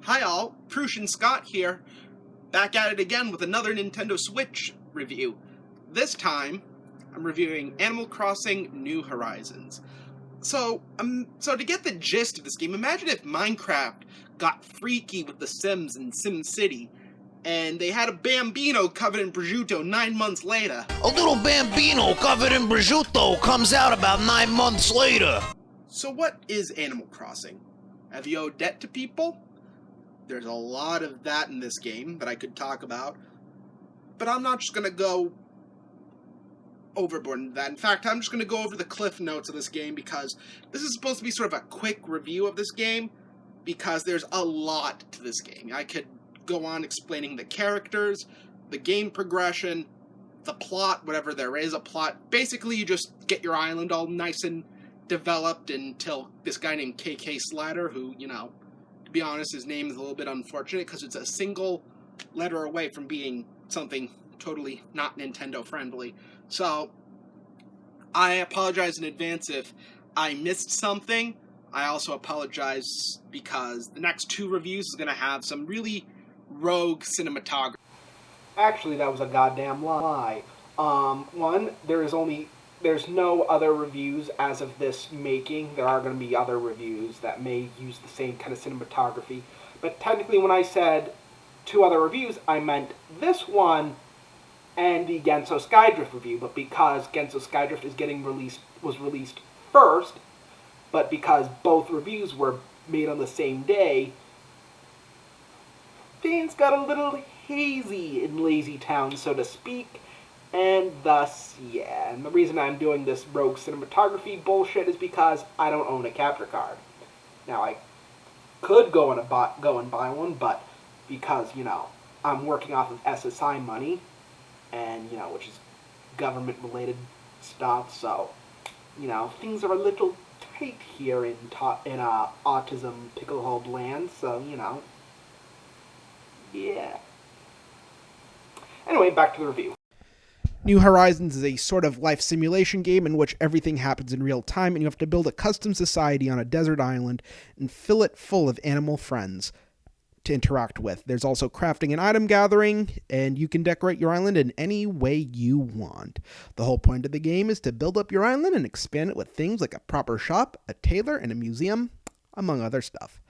Hi all, Prussian Scott here, back at it again with another Nintendo Switch review. This time, I'm reviewing Animal Crossing New Horizons. So to get the gist of this game, imagine if Minecraft got freaky with The Sims and SimCity, and they had a Bambino covered in prosciutto 9 months later. A little Bambino covered in prosciutto comes out about 9 months later. So what is Animal Crossing? Have you owed debt to people? There's a lot of that in this game that I could talk about, but I'm not just going to go overboard in that. In fact, I'm just going to go over the cliff notes of this game because this is supposed to be sort of a quick review of this game because there's a lot to this game. I could go on explaining the characters, the game progression, the plot, whatever there is a plot. Basically, you just get your island all nice and developed until this guy named KK Slatter, who, to be honest, his name is a little bit unfortunate because it's a single letter away from being something totally not Nintendo friendly. So, I apologize in advance if I missed something. I also apologize because the next two reviews is going to have some really rogue cinematography. Actually, that was a goddamn lie. One, there's no other reviews as of this making. There are going to be other reviews that may use the same kind of cinematography. But technically, when I said two other reviews, I meant this one and the Genso Skydrift review. But because Genso Skydrift was released first, but because both reviews were made on the same day, things got a little hazy in Lazy Town, so to speak. And thus, yeah. And the reason I'm doing this rogue cinematography bullshit is because I don't own a capture card. Now, I could go and buy one, but because, I'm working off of SSI money, and, which is government-related stuff, so, things are a little tight here in autism Pickelhaube land, so, yeah. Anyway, back to the review. New Horizons is a sort of life simulation game in which everything happens in real time and you have to build a custom society on a desert island and fill it full of animal friends to interact with. There's also crafting and item gathering, and you can decorate your island in any way you want. The whole point of the game is to build up your island and expand it with things like a proper shop, a tailor, and a museum, among other stuff.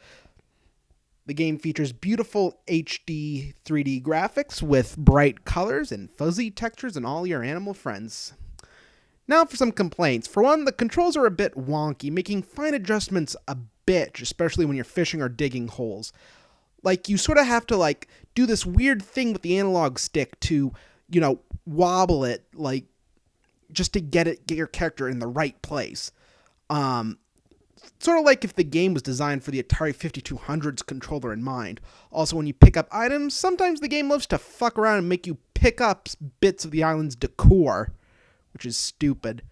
The game features beautiful HD 3D graphics with bright colors and fuzzy textures and all your animal friends. Now for some complaints. For one, the controls are a bit wonky, making fine adjustments a bitch, especially when you're fishing or digging holes. You sort of have to, do this weird thing with the analog stick to, wobble it, just to get your character in the right place. Sort of like if the game was designed for the Atari 5200's controller in mind. Also, when you pick up items, sometimes the game loves to fuck around and make you pick up bits of the island's decor, which is stupid.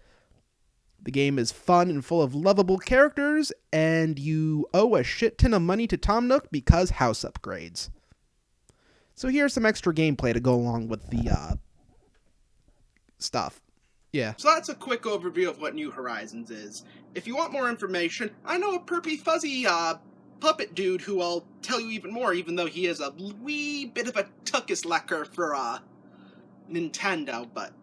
The game is fun and full of lovable characters, and you owe a shit ton of money to Tom Nook because house upgrades. So here's some extra gameplay to go along with the stuff. Yeah. So that's a quick overview of what New Horizons is. If you want more information, I know a perpy fuzzy puppet dude who will tell you even more, even though he is a wee bit of a tuckus lecker for Nintendo, but